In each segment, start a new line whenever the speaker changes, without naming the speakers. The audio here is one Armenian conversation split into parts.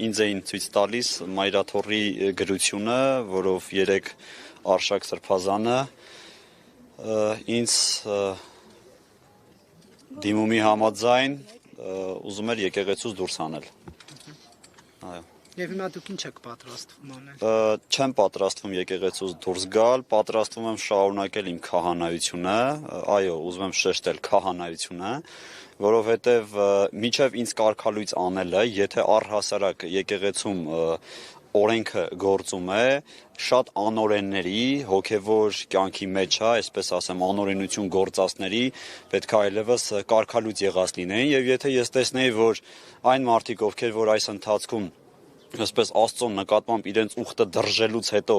ինձ էին ցույց տալիս Մայրաթորի գրությունը, որով 3 Արշակ Սրբազանը ինձ դիմումի համաձայն ուզում էր եկեղեցուց դուրս անել։ Այո։
Եվ հիմա դուք ինչ եք պատրաստվում անել։
Չեմ պատրաստվում եկեղեցուց դուրս գալ, պատրաստվում եմ շարունակել իմ քահանայությունը, այո, ուզում եմ շեշտել քահանայությունը, որովհետև մինչև ինձ կարգալույց անելը, եթե առհասարակ եկեղեցում օրենքը գործում է, շատ անօրենների, հոգևոր կյանքի մեջ, այսպես ասեմ, անօրենություն գործածների պետք է այլևս կարգալույց եղած լինեին, եւ եթե ես տեսնեի, որ այն մարդիկ, ովքեր որ այս ընթացքում այսպես Աստծո նկատմամբ իրենց ուխտը դրժելուց հետո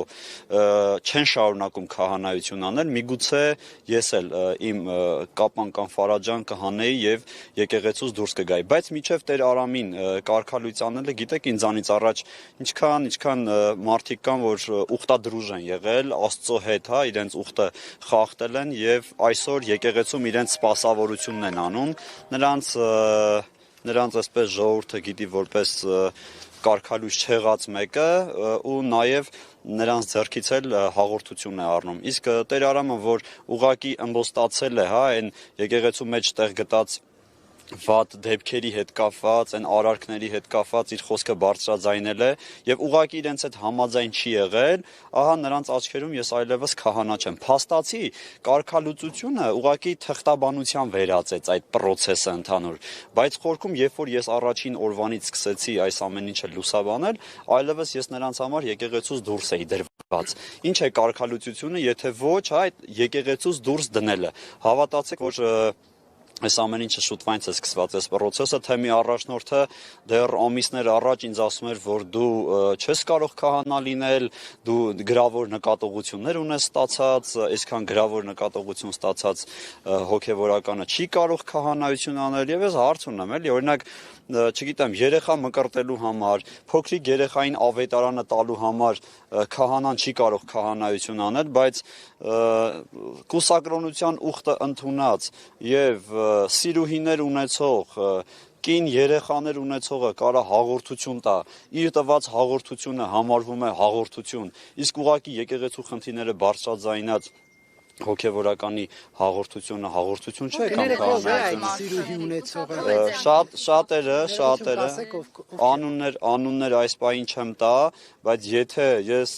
չեն շարունակում քահանայություն անել, միգուցե ես էլ իմ կապան կամ ֆարաջան կհանեի եւ եկեղեցուց դուրս կգայի, բայց միջև Տեր Արամին կարգալույց անելը, գիտեք, ինձանից առաջ ինչքան մարդիկ կան, որ ուխտադրուժ են եղել Աստծո հետ, իրենց ուխտը խախտել են եւ այսօր եկեղեցում իրենց սպասավորությունն են անում, նրանց այսպես ժողովուրդը գիտի որպես կարգալույց չեղած մեկը ու նաև նրանց ձեռքից էլ հաղորդություն է առնում։ Իսկ Տեր Արամը, որ ուղակի ըմբոստացել է, այն եկեղեցու մեջ տեղ գտած վատ դեպքերի հետ կապված, այն արարքների հետ կապված իր խոսքը բարձրաձայնել է եւ ուղակի իրենց հետ համաձայն չի եղել, ահա նրանց աչքերում ես այլևս քահանա չեմ։ Փաստացի կարգալուծությունը ուղակի թղթաբանության վերածեց այդ process-ը ընդհանուր, բայց խորքում երբ որ ես առաջին օրվանից սկսեցի այս ամեն ինչը լուսաբանել, այլևս ես նրանց համար եկեղեցուց դուրս էի դրված։ Ինչ է կարգալուծությունը, եթե ոչ այդ եկեղեցուց դուրս դնելը։ Հավատացեք, որ այս ամեն ինչը շուտվանից է սկսված այս process-ը, թե մի առաջնորդը դեռ ամիսներ առաջ ինձ ասում էր, որ դու չես կարող քահանա լինել, դու գրավոր նկատողություններ ունես ստացած, այսքան գրավոր նկատողություն ստացած հոգևորականը չի կարող քահանայություն անել եւ ես հարց ունեմ, էլի, օրինակ չգիտեմ, երեխա մկրտելու համար, փոքրիկ երեխային ավետարանը տալու համար քահանան չի կարող քահանայություն անել, բայց կուսակրոնության ուխտը ընդունած եւ սիրուհիներ ունեցող կին երեխաներ ունեցողը կարա հաղորդություն տա, իր տված հաղորդությունը համարվում է հաղորդություն, իսկ ուղղակի եկեղեցու խնդիրները բարձրաձայնած հոգևորականի հաղորդությունը հաղորդություն չէ կամ շատերը անուններ այս պահին չեմ տա, բայց եթե ես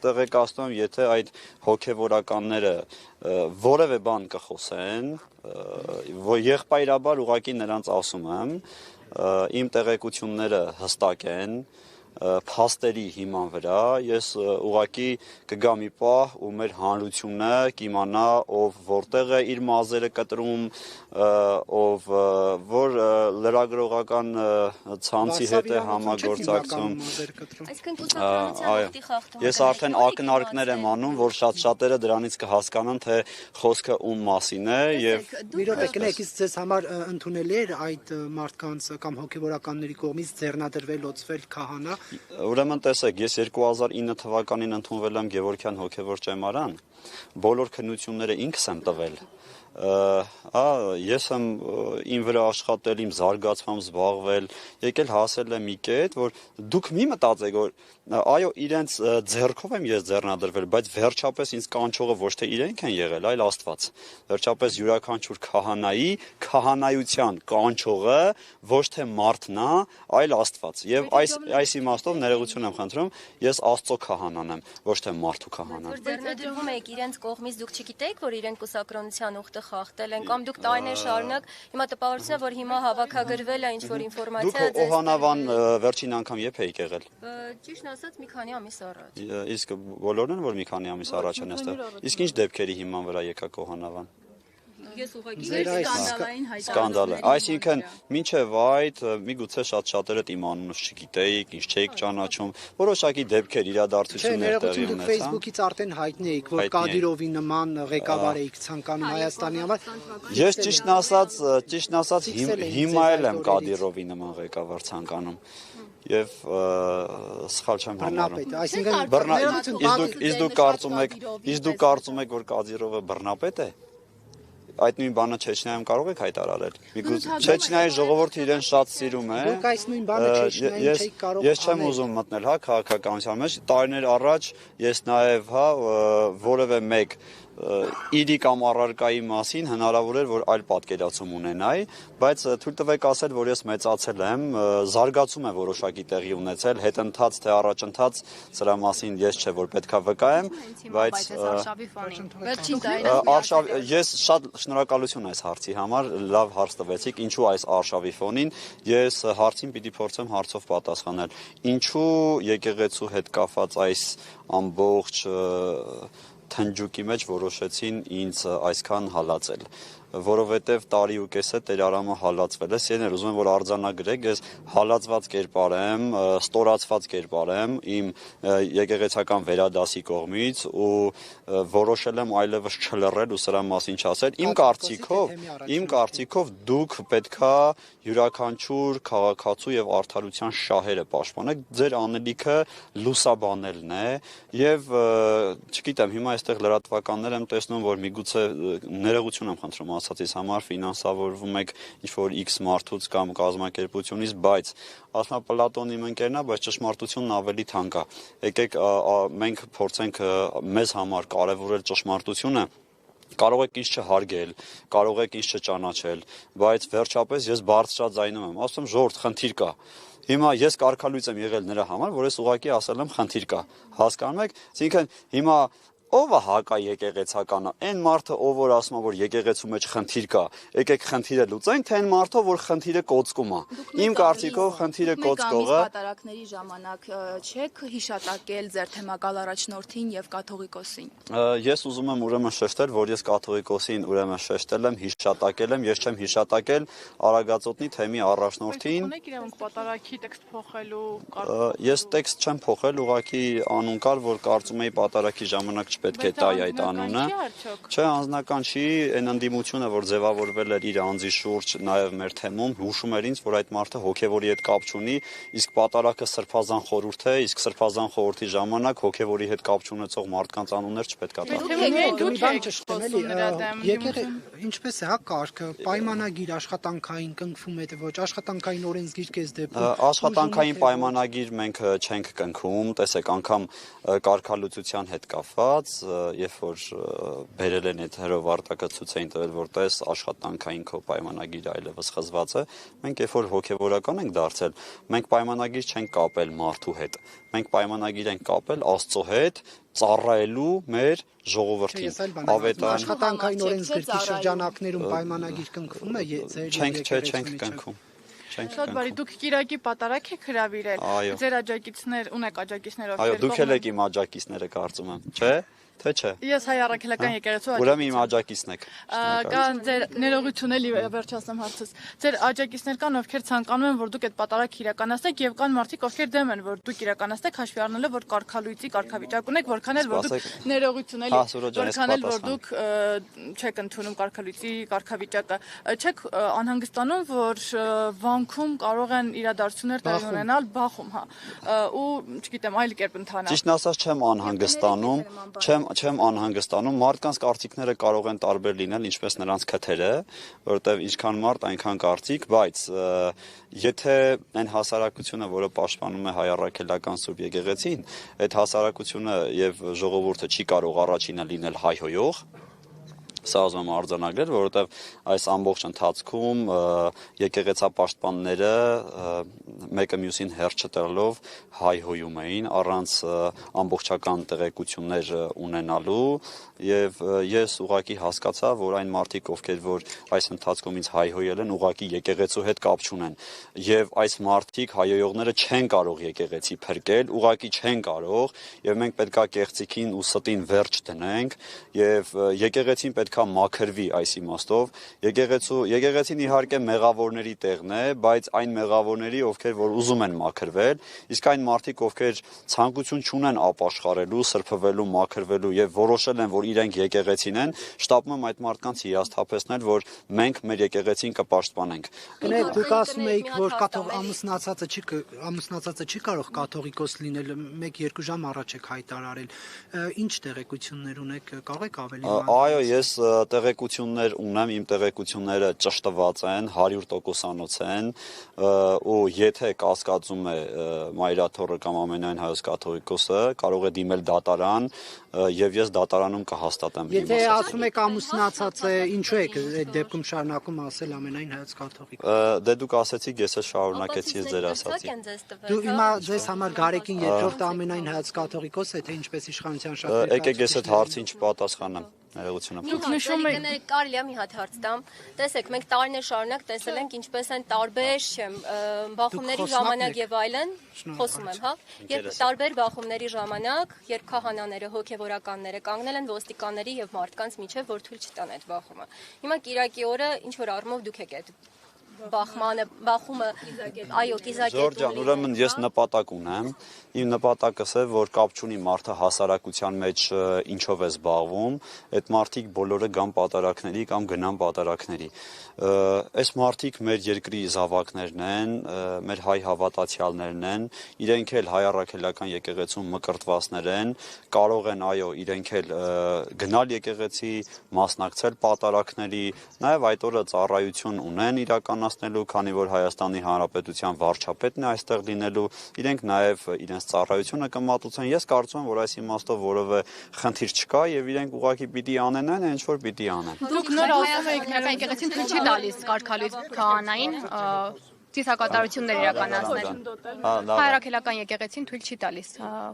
տեղեկացնում եմ, եթե այդ հոգևորականները որևէ բան կխոսեն, եղբայրաբար ուղղակի նրանց ասում եմ, իմ տեղեկությունները հստակ են, փաստերի հիման վրա, ես ուղղակի կգա մի պահ ու մեր հանրությունը կիմանա ով որտեղ է իր մազերը կտրում, ով որ լրագրողական ցանցի հետ է համագործակցում։ Ես արդեն ակնարկներ եմ անում, որ շատերը դրանից կհասկանան, թե խոսքը ում մասին է եւ
մի րոպե կնեք, իսկ ձեզ համար ընդունելի էր այդ մարդկանց կամ հոգևորականների կողմից ձեռնադրվել լոծվել քահանա։
Ուրեմն տեսեք, ես 2009 թվականին ընդունվել եմ Գևորգյան հոգևոր ճեմարան, բոլոր քննությունները ինքս եմ տվել, ես եմ իմ վրա աշխատել, իմ զարգացմամբ զբաղվել, եկել հասել եմ մի կետ, որ դուք մի մտածեք, որ այո, իրենց ձեռքով եմ ես ձեռնադրվել, բայց վերջապես ինձ կանչողը ոչ թե իրենք են եղել, այլ Աստված։ Վերջապես յուրաքանչյուր քահանայի քահանայության կանչողը ոչ թե մարդն է, այլ Աստված։ Եվ այս իմաստով ներողություն եմ խնդրում, ես Աստծո քահանան եմ, ոչ թե մարդու քահանան։
Ձեռնադրվում եք իրենց կողմից, դուք չգիտեք, որ իրենք կուսակրոնության ուխտը խախտել են, կամ դուք տարիներ շարունակ, հիմա տպավորություն է, որ հիմա հավաքագրվել է ինչ-որ ինֆորմացիա։
Դուք Օհանավան վերջին անգամ երբ եք եղել։
Ճիշտ ասած, մի քանի ամիս առաջ։
Իսկ բոլորն են, որ մի քանի ամիս առաջ են այստեղ։ Իսկ ինչ դեպքերի հիման վրա եկաք Օհանավան։
Ես ուղղակի սկանդալային
սկանդալ է։ Այսինքն, մինչև այդ միգուցե շատերը իմ անունս չգիտեիք, ինչ չէիք ճանաչում, որոշակի դեպքեր, իրադարձություններ տեղի ունեցան։
Facebook-ից արդեն հայտնի էիք, որ Կադիրովի նման ղեկավար էիք ցանկանում Հայաստանի համար։
Ես ճիշտն ասած հիմա էլ եմ Կադիրովի նման ղեկավար ցանկանում։ Եվ սխալ չեմ համարում։
Այսինքն
իսկ դուք կարծում եք, որ Կադիրովը բռնապետ է։ այդ նույն բանը Չեչնիայում կարող եք հայտարարել։ Չեչնիայի ժողովուրդը իրեն շատ սիրում է։
Դուք այս նույն բանը Չեչնիայում չեք կարող
Ես չեմ ուզում մտնել, հա, քաղաքականության մեջ։ Տարիներ առաջ ես նաև, հա, որևէ մեկ իրի կամ առարկայի մասին հնարավոր էր, որ այլ պատկերացում ունենայի, բայց թույլ տվեք ասել, որ ես մեծացել եմ, զարգացում է որոշակի տեղի ունեցել, հետընթաց թե առաջընթաց, սրա մասին ես չէ, որ պետքա վկայեմ, բայց ես շատ շնորհակալություն այս հարցի համար, լավ հարց տվեցիք, ինչու այս արշավի ֆոնին, ես հարցին պիտի փորձեմ հարցով պատասխանել, ինչու եկեղեցու հետ կապված այս ամբողջ թնջուկի մեջ որոշեցին ինձ այսքան հալածել, որովհետև տարի ու կես է Տեր Արամը հալածվել է, սիրելիներ, ուզում եմ որ արձանագրեք, ես հալածված կերպար եմ, ստորացված կերպար եմ իմ եկեղեցական վերադասի կողմից ու որոշել եմ այլևս չլռել ու սրա մասին չասել։ Իմ կարծիքով դուք պետքա յուրաքանչյուր քաղաքացու եւ արդարության շահերը պաշտպանեք, ձեր անելիքը լուսաբանելն է եւ չգիտեմ, հիմա այստեղ լրատվականներ եմ տեսնում, որ միգուցե ներողություն եմ խնդրում ասածից համար ֆինանսավորվում եք ինչ-որ X մարդուց կամ կազմակերպությունից, բայց ասма Պլատոնի ընկերն է, բայց ճշմարտությունն ավելի թանկ է։ Եկեք մենք փորձենք մեզ համար կարևորել ճշմարտությունը, կարող եք ինձ չհարգել, կարող եք ինձ չճանաչել, բայց վերջապես ես բարձրաձայնում եմ, ասում եմ ժողովուրդ, խնդիր կա։ Հիմա ես կարգալույծ եմ եղել նրա համար, որ ես ուղղակի ասել եմ խնդիր կա։ Հասկանում եք, այսինքն հիմա ով է հակա եկեղեցականը, այն մարդը, ով որ ասում է, որ եկեղեցու մեջ խնդիր կա, եկեք խնդիրը լուծենք, թե այն մարդը, որ խնդիրը կոծկում է։ Իմ կարծիքով խնդիրը կոծկողը
պատարակների ժամանակ չեք հիշատակել ձեր թեմակալ առաջնորդին եւ կաթողիկոսին։
Ես ուզում եմ ուրեմն շեշտել, որ ես կաթողիկոսին ուրեմն շեշտել եմ, հիշատակել եմ, ես չեմ հիշատակել Արագածոտնի թեմի առաջնորդին։
Ունեք իրավունք պատարակի տեքստ փոխելու
Ես տեքստ չեմ փոխել, ուղղակի անուն կար, որ կարծում էի պատարակի ժամանակ չպետք է տայի այդ անունը։ Չէ, անձնական չի, այն ընդդիմությունը, որ ձևավորվել էր իր անձի շուրջ, նաև մեր թեմում, հուշում էր ինձ, որ այդ մարդը հոգևորի հետ կապ չունի, իսկ պատարակը սրբազան խորհուրդ է, իսկ սրբազան խորհրդի ժամանակ հոգևորի հետ կապ չունեցող մարդկանց անուններ չպետք է տա։
Ինչպես է, հա, կարգը, պայմանագիր աշխատանքային կնքվում է, թե ոչ, աշխատանքային օրենսգիր կես դեպքում։
Աշխատանքային պայմանագիր մենք չենք կնքում, տեսեք, անգամ կարգալուծության հետ կապված, երբ որ բերել են այդ հրովարտակը ցույց էին տվել, որ տես աշխատանքային քո պայմանագիրը այլևս խզված է, մենք երբ որ հոգևորական ենք դարձել, մենք պայմանագիր չենք կապել մարդու հետ, մենք պայմանագիր ենք կապել Աստծո հետ, ծառայելու մեր ժողովրդին։
Աշխատանքային օրենսգրքի շրջանակներում պայմանագիր կնքվում է
չենք կնքում։
Շատ բարի, դուք Կիրակի պատարակ եք հրավիրել։ Ձեր աջակիցներ ունեք աջակիցներ ովքեր։
Այո, դուք էլ եք իմ աջակիցները կարծում եմ, չէ՞։ Թե չէ։
Ես հայ առաքելական եկեղեցու աջակից։
Ուրեմն իմ աջակիցն եք։
Կան ձեր ներողություն էլի վերջացնեմ հարցս։ Ձեր աջակիցներ կան, ովքեր ցանկանում են, որ դուք այդ պատարակ իրականացնեք, եւ կան մարդիկ, ովքեր դեմ են, որ դուք իրականացնեք, հաշվի առնելով, որ կարգալույծի կարգավիճակ ունեք, որքան էլ որ դուք ներողություն էլի, որքան էլ որ դուք չեք ընդունում կարգալույծի կարգավիճակը, չեք անհանգստանում, որ վանքում կարող են իրադարձություններ տեղի ունենալ, բախում, հա, ու չգիտեմ, այլ կերպ ընթանալ։
Ճիշտն ասած չեմ անհանգստանում, չեմ անհանգստանում, մարդկանց կարծիքները կարող են տարբեր լինել, ինչպես նրանց քթերը, որովհետև ինչքան մարդ, այնքան կարծիք, բայց եթե այն հասարակությունը, որը պաշտպանում է հայ առաքելական Սուրբ եկեղեցին, այդ հասարակությունը եւ ժողովուրդը չի կարող առաջինը լինել հայհոյող, սա ուզում եմ արձանագրել, որովհետև այս ամբողջ ընթացքում եկեղեցապաշտպանները մեկը մյուսին հերթ չտալով հայհոյում էին առանց ամբողջական տեղեկություններ ունենալու եւ ես ուղղակի հասկացա, որ այն մարդիկ, ովքեր որ այս ընթացքում ինձ հայհոյել են, ուղղակի եկեղեցու հետ կապ չունեն եւ այս մարդիկ հայհոյողները չեն կարող եկեղեցի փրկել, ուղղակի չեն կարող եւ մենք պետքա կեղծիքին ու ստին վերջ դնենք եւ եկեղեցին պետքա մաքրվի այս իմաստով, եկեղեցին իհարկե մեղավորների տեղն է, բայց այն մեղավորների, ովքեր որ ուզում են մաքրվել, իսկ այն մարդիկ, ովքեր ցանկություն չունեն ապաշխարելու, սրբվելու, մաքրվելու եւ որոշել են, որ իրենք եկեղեցին են, շտապում եմ այդ մարդկանց հիասթափեցնել, որ մենք մեր եկեղեցին կպաշտպանենք։
Գնահատեք, դուք ասում եք, որ ամուսնացածը չի կարող կաթողիկոս լինել, 1-2 ժամ առաջ եք հայտարարել։ Ինչ տեղեկություններ ունեք, կարող եք ավելի
Այո, ես տեղեկություններ ունեմ, իմ տեղեկությունները ճշտված են, 100%-անոց են, ու եթե կասկածում է Մայրաթոռը կամ ամենայն հայոց կաթողիկոսը, կարող է դիմել դատարան եւ ես դատարանում կհաստատեմ։
Եթե ասում եք ամուսնացած է, ինչու եք այդ դեպքում շարունակում ասել ամենայն հայոց կաթողիկոս։
Դե դուք ասեցիք, ես էլ շարունակեցի ձեր ասածի։
Դու հիմա ձեզ համար Գարեգին երկրորդ ամենայն հայոց կաթողիկոս է, թե ինչպես իշխանության շատ
Եկեք ես այդ հարցին չպատասխանեմ։
Դուք նշում եք
կարելի է մի հատ հարց տամ։ Տեսեք, մենք տարիներ շարունակ տեսել ենք ինչպես են տարբեր, չեմ, բախումների ժամանակ եւ այլն, խոսում եմ, հա, երբ տարբեր բախումների ժամանակ, երբ քահանաները, հոգեվորականները կանգնել են ոստիկանների եւ մարդկանց միջեւ, որ թույլ չտան այդ բախումը։ Հիմա Կիրակի օրը ինչ որ առումով դուք եք այդ բախումը, այո, կիզակետում։
Ժորժան, ուրեմն ես նպատակ ունեմ, իմ նպատակս է, որ կապ չունի մարդը հասարակության մեջ ինչով է զբաղվում, այդ մարդիկ բոլորը գան պատարակների կամ գնան պատարակների։ Այս մարդիկ մեր երկրի զավակներն են, մեր հայ հավատացյալներն են, իրենք էլ հայ առաքելական եկեղեցում մկրտվածներ են, կարող են, այո, իրենք էլ գնալ եկեղեցի, մասնակցել պատարակների, նաև այդ օրը ծառայություն ունեն իրականացնելու, քանի որ Հայաստանի Հանրապետության վարչապետն է այստեղ լինելու, իրենք նաև իրենց ծառայությունը կմատուցեն։ Ես կարծում եմ, որ այս իմաստով որևէ խնդիր չկա եւ իրենք ուղղակի պիտի անեն այն, ինչ որ պիտի անեն։
Դուք նոր ասում եք
եկեղեցին թույլ չի տալիս կարգալույց քահանային ծիսակատարություններ իրականացնել։ Հայրաքելական եկեղեցին թույլ չի տալիս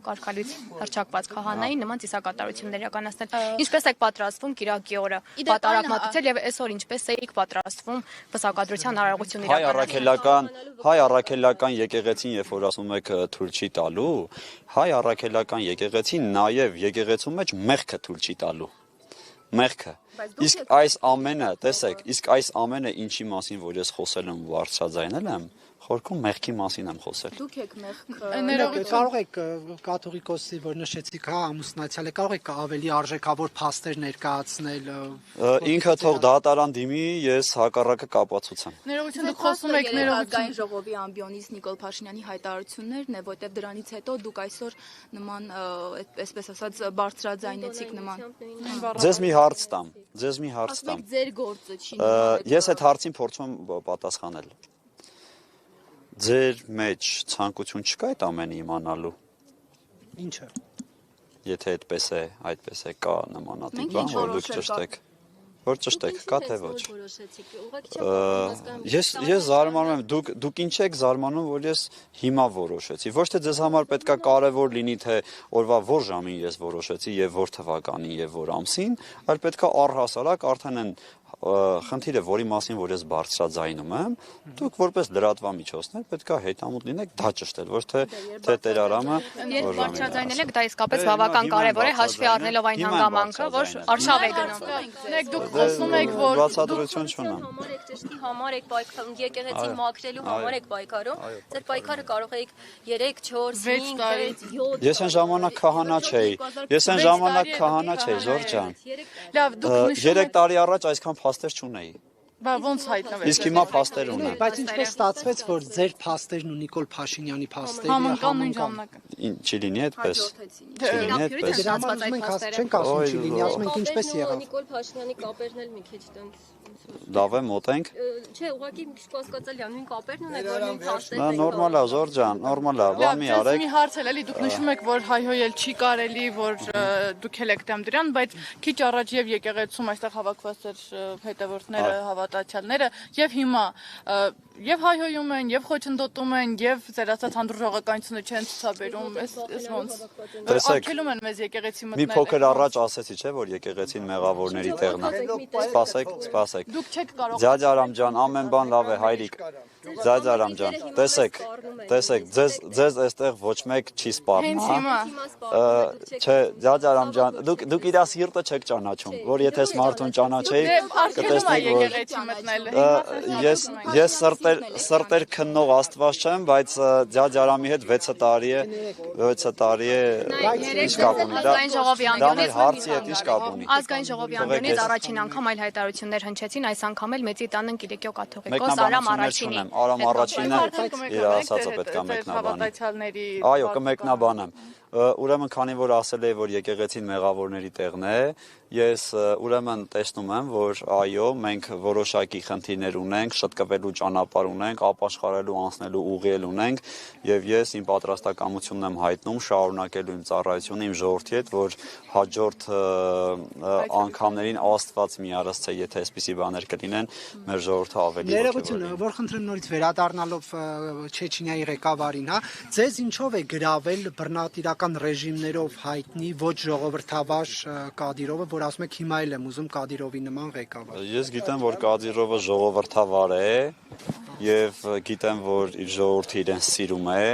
կարգալույց հռչակված քահանային նման ծիսակատարություններ իրականացնել։ Ինչպես եք պատրաստվում Կիրակի օրը պատարակ մատուցել եւ այսօր ինչպես եք պատրաստվում վսակադրության արարողություն իրականացնել։
Հայ առաքելական եկեղեցին, երբ որ ասում եք թույլ չի տալու, հայ առաքելական եկեղեցին նաեւ եկեղեցու մեջ մեղքը թույլ չի տալու։ Մեղքը։ Իսկ այս ամենը, տեսեք, իսկ այս ամենը ինչի մասին, որ ես խոսել եմ ու բարձրաձայնել եմ, խորքում մեղքի մասին եմ խոսել։
Դուք եք մեղք
կարող եք կաթողիկոսի, որ նշեցիք, հա, ամուսնացյալ է, կարող եք ավելի արժեքավոր փաստեր ներկայացնել։
Ինքը թող դատարան դիմի, ես հակառակը կապացուցեմ։
Ներողություն, դուք խոսում եք
Ազգային ժողովի ամբիոնից Նիկոլ Փաշինյանի հայտարարություններն է, որտեղ դրանից հետո դուք այսօր նման, այսպես ասած, բարձրաձայնեցիք նման։
Ձեզ մի հարց տամ, ձեզ մի հարց տամ։
Ձեր գործը չի։
Ես այդ հարցին փորձում եմ պատասխանել։ Ձեր մեջ ցանկություն չկա այդ ամենը իմանալու։
Ինչը։
Եթե այդպես է, կա նմանատիպ բան, որ դուք ճշտեք։ Որ ճշտեք, կա թե ոչ։ Ես զարմանում եմ, դուք ինչ եք զարմանում, որ ես հիմա որոշեցի։ Ոչ թե ձեզ համար պետքա կարևոր լինի, թե օրվա որ ժամին ես որոշեցի եւ որ թվականին եւ որ ամսին, այլ պետքա առհասարակ արդեն են խնդիրը, որի մասին որ ես բարձրաձայնում եմ, դուք որպես լրատվամիջոցներ պետքա հետամուտ լինեք դա ճշտել, ոչ թե Տերարամը
Երբ բարձրաձայնել եք, դա իսկապես բավական կարևոր է, հաշվի առնելով այն հանգամանքը, որ արշավ է գնում։
Դուք խոսում եք, որ
բացատրություն չունեմ։
Համար եք ճշտի, համար եք պայքարում, եկեղեցին մաքրելու համար եք պայքարում։ Ձեր պայքարը կարող եք 3, 4, 5, 6, 7
Ես այն ժամանակ քահանա չէի, Ժորժան։
լավ, դուք նշում
3 տարի առաջ այսքան փաստեր չունեի։
Բա ոնց հայտնվեց։
Իսկ հիմա փաստեր ունեմ։
Բայց ինչպես ստացվեց, որ ձեր փաստերն ու Նիկոլ Փաշինյանի փաստերը
Համընկան նույն ժամանակ։
Չի լինի այդպես։ Չի լինի այդպես։
Դրա համար մենք չենք ասում չի լինի, ասում ենք ինչպես եղավ։
Նիկոլ Փաշինյանի կապերն էլ մի քիչ տենց
Լավ է, մոտենք։
Չէ, ուղղակի մի քիչ կասկածելի է, նույն կապերն ունեք, որ նույն փաստերն
Նա նորմալ է, Ժորժան, նորմալ է, բա մի արեք։
Մի հարց էլի դուք նշում եք, որ հայհոյել չի կարելի, որ դուք էլ եք դեմ դրան, բայց քիչ առաջ եւ եկեղեցում այստեղ հավաքված էր հետևորդները, հավատացյալները եւ հիմա եւ հայհոյում են, եւ խոչընդոտում են, եւ ձեր ասած հանդուրժողականությունը չեն ցուցաբերում, այս ոնց։ Արգելում են մեզ եկեղեցի մտնել։
Մի փոքր առաջ ասեցի, չէ, որ եկեղեցին մեղավորների տեղն է։ Սպասեք։
Դուք չեք կարող։
Ձյաձ Արամ ջան, ամեն բան լավ է, հայրիկ։ Ձյաձ Արամ ջան, տեսեք, ձեզ այստեղ ոչ մեկ չի սպառնում,
Հենց հիմա։
Չէ, Ձյաձ Արամ ջան, դուք իր սիրտը չեք ճանաչում, որ եթե մարդուն ճանաչեի,
Արգելում է եկեղեցի մտնել։
ես սրտեր քննող Աստված չեմ, բայց Ձյաձ Արամի հետ 6 տարի է ինչ կապ ունի։ Դա մեր հարցի հետ ինչ կապ ունի։
Ազգային ժողովի ամբիոնից առաջին անգամ այլ հայտարարություններ հնչեցին, այս անգամ էլ մեծի տանն Կիրակի կաթողիկոս Արամ Առաջինի։
Արամ Առաջինը իր ասածը պետք է մեկնաբանի։ Այո, կմեկնաբանեմ։ Ուրեմն քանի որ ասել էի, որ եկեղեցին մեղավորների տեղն է, ես ուրեմն տեսնում եմ, որ այո, մենք որոշակի խնդիրներ ունենք, շտկվելու ճանապարհ ունենք, ապաշխարելու, անցնելու ուղի ունենք, եւ ես իմ պատրաստակամությունն եմ հայտնում շարունակելու իմ ծառայությունը իմ ժողովրդի հետ, որ հաջորդ անգամներին Աստված մի արած, եթե այսպիսի բաներ կլինեն, մեր ժողովուրդը ավելի
Ներողություն, որ խնդրեմ նորից վերադառնալով Չեչենիայի ղեկավարին, հա, ձեզ ինչով է գրավել բռնատիրական ռեժիմներով հայտնի ոչ ժողովրդավար Կադիրովը, որ ասում եք հիմա էլ եմ ուզում Կադիրովի նման ղեկավար։
Ես գիտեմ, որ Կադիրովը ժողովրդավար է եւ գիտեմ, որ իր ժողովուրդը իրեն սիրում է,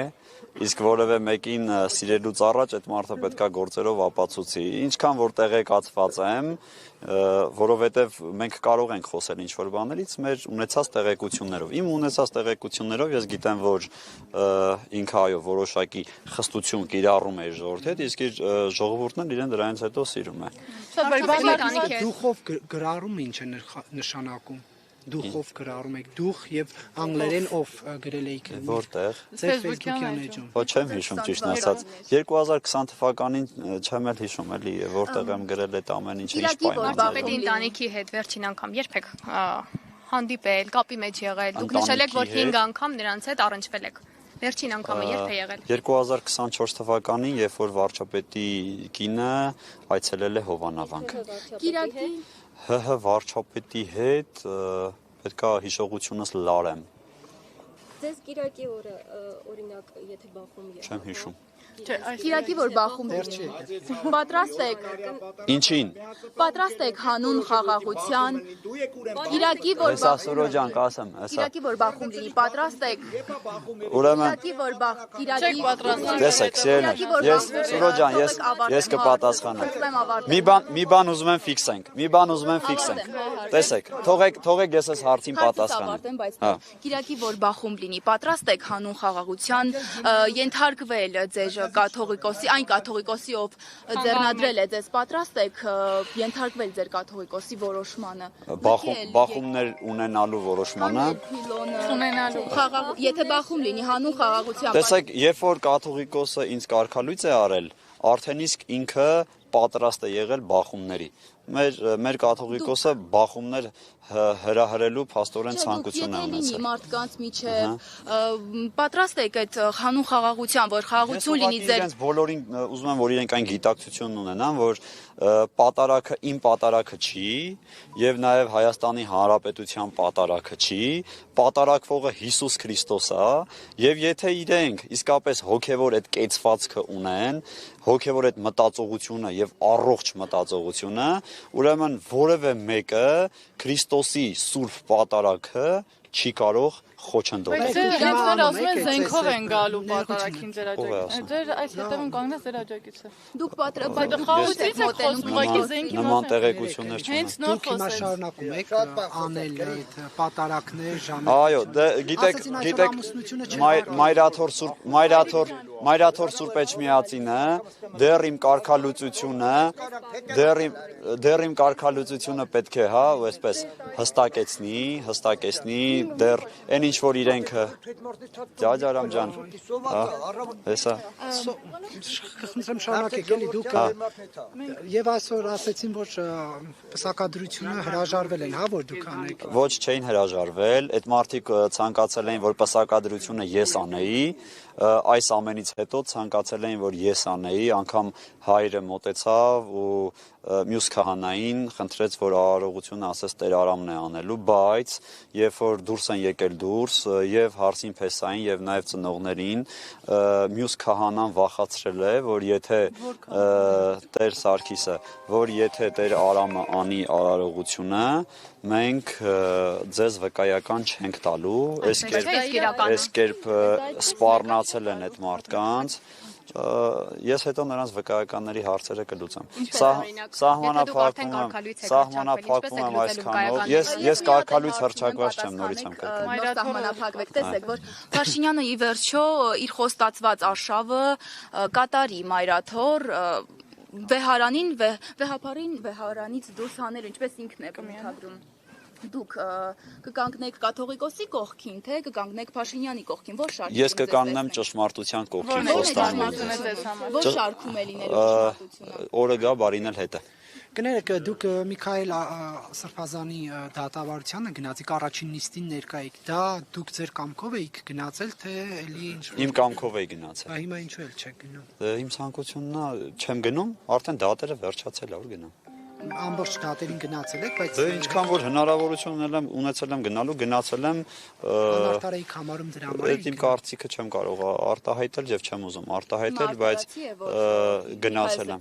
իսկ որևէ մեկին սիրելուց առաջ այդ մարդը պետքա գործերով ապացուցի։ Ինչքան որ տեղեկացված եմ, որովհետեւ մենք կարող ենք խոսել ինչ-որ բաներից մեր ունեցած տեղեկություններով։ Իմ ունեցած տեղեկություններով ես գիտեմ, որ ինքը այո որոշակի խստություն կիրառում է իր ժողովրդի հետ, իսկ իր ժողովուրդն էլ իրեն դրանից հետո սիրում է։
Դուխով գրառում ինչ է նշանակում։ Դուխով գրառում եք դուխ եւ անգլերեն off գրել եք։
Որտեղ։
Ձեր Facebook-յան էջում։
Ոչ չեմ հիշում ճիշտն ասած։ 2020 թվականին չեմ էլ հիշում էլի, որտեղ եմ գրել այդ ամեն ինչը ինչ պայմաններով։
Պետի ընտանիքի հետ վերջին անգամ երբ եք հանդիպել, կապի մեջ եղել։ Դուք նշել եք, որ 5 անգամ նրանց հետ առնչվել եք։ Վերջին անգամը երբ է եղել։
2024 թվականին, երբ որ վարչապետի կինը այցելել է Հովանավանք։
Կիրակի
ՀՀ վարչապետի հետ պետքա հիշողությունս լարեմ։
Ձեզ Կիրակի օրը օրինակ եթե բախում եք։
Չեմ հիշում։
Կիրակի որ բախում լինի։ Պատրաստ եք։
Ինչին։
Պատրաստ եք հանուն խաղաղության։ Կիրակի որ
Հեսա Սուրոջան կասեմ, հեսա։
Կիրակի որ բախում լինի, պատրաստ եք։
Ուրեմն
Կիրակի որ Կիրակի
տեսեք, սիրելիներ, ես Սուրոջան, ես կպատասխանեմ։ Մի բան ուզում եմ ֆիքսենք։ Տեսեք, թողեք ես այս հարցին պատասխանեմ։ Հա։
Կիրակի որ բախում լինի, պատրաստ եք հանուն խաղաղության ենթարկվել ձեր կաթողիկոսի, այն կաթողիկոսի, ով ձեռնադրել է ձեզ, պատրաստ եք ենթարկվել ձեր կաթողիկոսի որոշմանը։
Բախումներ ունենալու որոշմանը։
Եթե բախում լինի հանուն խաղաղության։
Տեսեք, երբ որ կաթողիկոսը ինձ կարգալույց է արել, արդեն իսկ ինքը պատրաստ է եղել բախումների։ Մեր կաթողիկոսը բախումներ հրահրելու փաստորեն ցանկություն է ունեցել։
Մարդկանց միջև պատրաստ եք այդ հանուն խաղաղության, որ խաղաղություն լինի ձեր։
Իրենց բոլորին ուզում եմ, որ իրենք այն գիտակցությունն ունենան, որ պատարագը իմ պատարագը չի եւ նաեւ Հայաստանի Հանրապետության պատարագը չի, պատարագվողը Հիսուս Քրիստոս է եւ եթե իրենք իսկապես հոգեվոր այդ կեցվածքը ունեն, հոգեվոր այդ մտածողությունը եւ առողջ մտածողությունը, ուրեմն որևէ մեկը Քրիստոսի սուրբ պատարագը չի կարող խոչընդոտել։
Իրենք ասում են զենքով են գալու պատարագին ձեր աջակիցը։ Ձեր այս հետևում կանգնած ձեր աջակիցը։
Դուք
խաղաղությունից եք խոսում, ուղղակի զենքի
նման տեղեկություններ չունեմ։
Հենց նոր
Դուք հիմա շարունակում եք անել այդ պատարակներ, ժամեր։
Այո, գիտեք, Մայրաթոր Սուրբ Էջմիածինը դեռ իմ կարգալուծությունը, դեռ իմ կարգալուծությունը պետք է, հա, ու այսպես հստակեցնի, դեռ այն ինչ որ իրենք Ջաջարամ ջան, հա, հեսա։
Խնդրեմ շարունակեք, էլի դուք եւ այսօր ասեցին, որ պսակադրությունը հրաժարվել են, հա, որ դուք անեք։
Ոչ, չէին հրաժարվել, այդ մարդիկ ցանկացել էին, որ պսակադրությունը ես անեի, այս ամենից հետո ցանկացել էին, որ ես անեի, անգամ հայրը մոտեցավ ու մյուս քահանային խնդրեց, որ արարողությունը ասես Տեր Արամն է անելու, բայց երբ որ դուրս են եկել եւ հարսին փեսային եւ նաեւ ծնողներին, մյուս քահանան վախացրել է, որ եթե Տեր Սարգիսը, որ եթե Տեր Արամը անի արարողությունը, մենք ձեզ վկայական չենք տալու, այս կերպ սպառնացել են այդ մարդկանց։ Ես հետո նրանց վկայականների հարցերը կլուծեմ։ Սահմանափակվում եմ այսքանով։ Ես կարգալույց հռչակված չեմ, նորից եմ կրկնում։
Սահմանափակվեք, տեսեք, որ Փաշինյանը ի վերջո իր խոստացված արշավը կատարի Մայրաթոր վեհարանից դուրս հանել, ինչպես ինքն է ընդհանրում։ Դուք կկանգնեք կաթողիկոսի կողքին, թե կկանգնեք Փաշինյանի կողքին, որ շարքում։
Ես կկանգնեմ ճշմարտության կողքին խոստանում։
Որ շարքում է լինելու ճշմարտությունը։
Օրը գա բարինել հետը։
Կներեք, դուք Միքայել Սրբազանի դատավարությանը գնացիք առաջին նիստին ներկա եք։ Դա դուք ձեր կամքով էիք գնացել, թե էլի ինչ։
Իմ կամքով էի գնացել։
Հիմա ինչու էլ չեք գնում։
Իմ ցանկությունն է, չեմ գնում, արդեն դատերը վերջացել է, որ գնամ։
Ամբողջ դատերին գնացել եք, բայց
Դե ինչքան որ հնարավորություն ունեցել եմ գնալու, գնացել եմ։
անարդար էիք համարում դրա համար։
Այդ իմ կարծիքը չեմ կարող արտահայտել եւ չեմ ուզում արտահայտել, բայց գնացել եմ։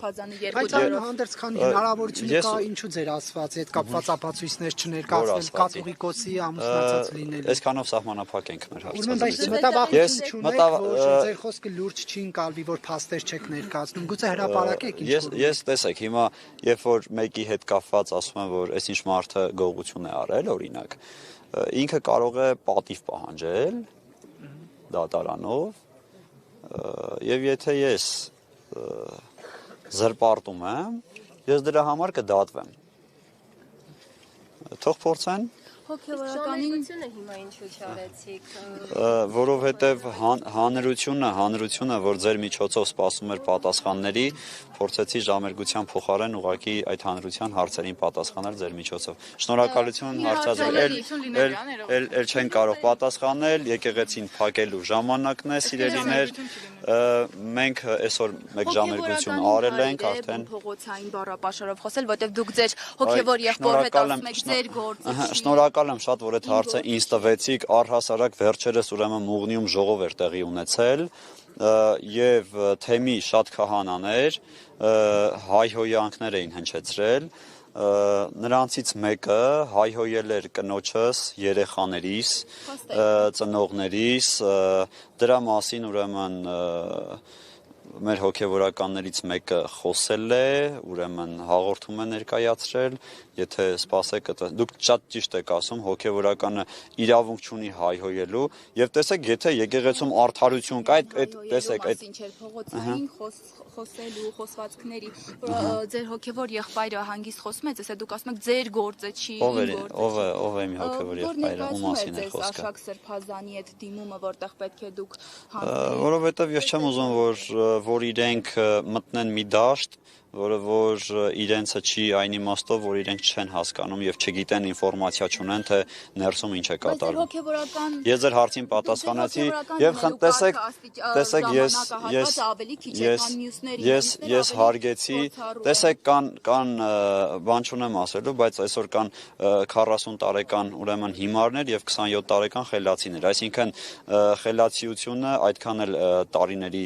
Բայց այնուհանդերձ քան հնարավորություն կա, ինչու ձեր ասված այդ կապված ապացույցներ չներկայացնել կաթողիկոսի ամուսնացած լինելու։
Այսքանով սահմանափակ ենք մեր
Ուրեմն բայց
հարցը։
մտավախություն չունեք, որ ձեր խոսքը լուրջ չի ընկալվի, որ փաստեր չեք ներկայացնում։ Գուցե հրապարակեք ինչ-որ։
Ես տեսեք, հիմա երբ որ մեկի հետ կապված ասում եմ, որ այս ինչ մարդը գողություն է արել, օրինակ, ինքը կարող է պատիվ պահանջել դատարանով, եւ եթե ես զրպարտում եմ, ես դրա համար կդատվեմ։ Թող փորձեն
Հոգևորականին հիմա ինչու չարեցիք։
Որովհետև հանրությունը, որ ձեր միջոցով սպասում էր պատասխանների, փորձեցի ժամերգության փոխարեն ուղղակի այդ հանրության հարցերին պատասխանել ձեր միջոցով։ Շնորհակալություն հարցազրույց, էլ չեն կարող պատասխանել, եկեղեցին փակելու ժամանակն է, սիրելիներ, մենք այսօր մեկ ժամերգություն արել ենք արդեն
փողոցային բառապաշարով խոսել, որտեղ դուք ձեր հոգևոր եղբոր հետ ասում եք ձեր գործը։
Շնորհակալ եմ շատ, որ այդ հարցը ինձ տվեցիք, առհասարակ վերջերս ուրեմն Մուղնիում ժողով էր տեղի ունեցել եւ թեմի շատ քահանաներ հայհոյանքներ էին հնչեցրել նրանցից մեկը հայհոյել էր կնոջս, երեխաներիս, ծնողներիս, դրա մասին ուրեմն մեր հոգևորականներից մեկը խոսել է, ուրեմն հաղորդում է ներկայացրել, եթե սպասեք, դուք շատ ճիշտ եք ասում, հոգևորականը իրավունք չունի հայհոյելու, եւ տեսեք, եթե եկեղեցում արդարություն կա, այդ տեսեք, այդ
փողոցային խոսելու խոսվածքների, ձեր հոգևոր եղբայրը հանգիստ խոսում է, ասես դուք ասում եք ձեր գործը չի,
ով է իմ հոգևոր եղբայրը, ում մասին է խոսքը։
Աշակ Սրբազանի այդ դիմումը, որտեղ պետք է դուք
Որովհետև ես չեմ ուզում, որ իրենք մտնեն մի դաշտ, որ իրենցը չի այն իմաստով, որ իրենք չեն հասկանում եւ չգիտեն ինֆորմացիա չունեն, թե ներսում ինչ է կատարվում։ Ես ձեր հարցին պատասխանեցի եւ տեսեք ես հարգեցի, տեսեք կան բան չունեմ ասելու, բայց այսօր կան 40 տարեկան ուրեմն հիմարներ եւ 27 տարեկան խելացիներ, այսինքն խելացիությունը այդքան էլ տարիների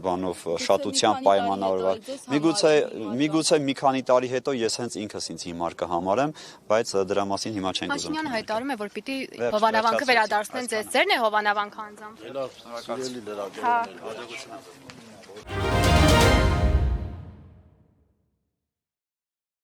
բանով շատությամբ պայմանավորված Միգուցե մի քանի տարի հետո ես հենց ինքս ինձ հիմար կհամարեմ, բայց դրա մասին հիմա չենք ուզում։
Փաշինյանը հայտարարում է, որ պիտի հովանավանքը վերադարձնեն ձեզ, ձերն է հովանավանքը անձամբ։
Լավ, սիրելի լրագրողներ, հաջողություն։